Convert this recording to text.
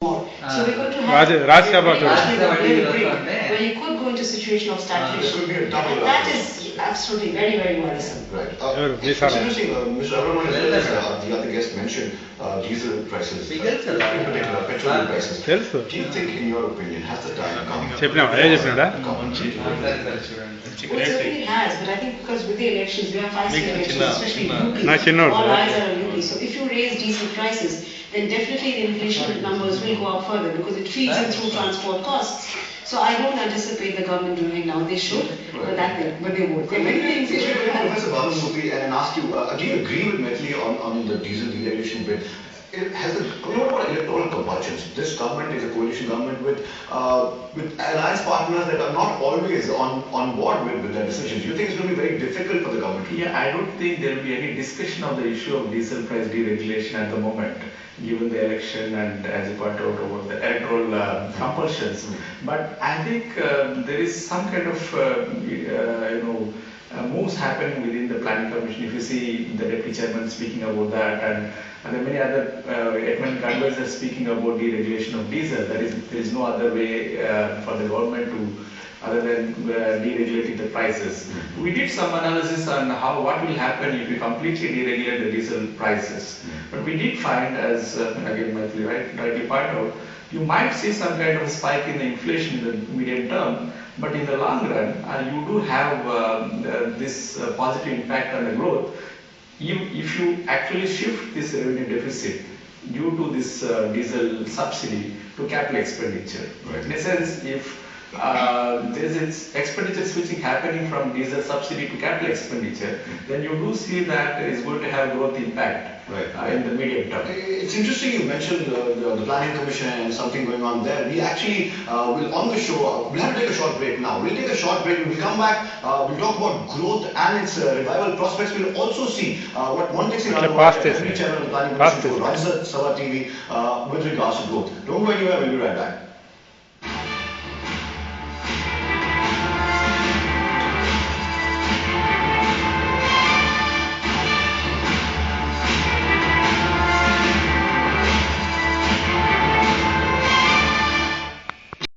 more. So we're going to have a break where you could go into a situation of stagflation. And that is absolutely very, very worrisome. Right. It's interesting, Mr. Abraman, as well as the other guest mentioned diesel prices, in particular petrol prices. Do you think, in your opinion, has the time come? Well, it certainly has, but I think because with the elections, we have 5 state elections, especially UP, all eyes are on UP. So if you raise diesel prices, then definitely the inflation numbers will go up further because it feeds in through transport costs. So I don't anticipate the government doing it now. They should, but they won't. There are many things. If you go to Professor Bhanumurthy and ask you, do you agree with Methley on the diesel deregulation bit? Has the, what about electoral compulsions? This government is a coalition government with alliance partners that are not always on board with their decisions. Do you think it's going to be very difficult for the government? Yeah, I don't think there will be any discussion of the issue of diesel price deregulation at the moment, given the election and, as you pointed out, about the electoral compulsions. But I think there is some kind of moves happening within the planning commission. If you see the deputy chairman speaking about that, and there are many other economic advisors speaking about deregulation of diesel, there is no other way for the government to other than deregulating the prices. We did some analysis on what will happen if we completely deregulate the diesel prices. But we did find, as again Maithili rightly pointed out, you might see some kind of spike in the inflation in the medium term, but in the long run, you do have this positive impact on the growth if you actually shift this revenue deficit due to this diesel subsidy to capital expenditure. Right. In a sense, if there is expenditure switching happening from diesel subsidy to capital expenditure, then you do see that it is going to have growth impact in the medium term. It's interesting you mentioned the planning commission and something going on there. We actually will on the show, we'll have to take a short break now. We'll take a short break. When we come back, we'll talk about growth and its revival prospects. We'll also see what one takes in chairman of the planning commission for Rajat Sabha TV with regards to growth. Don't go anywhere, we'll be right back.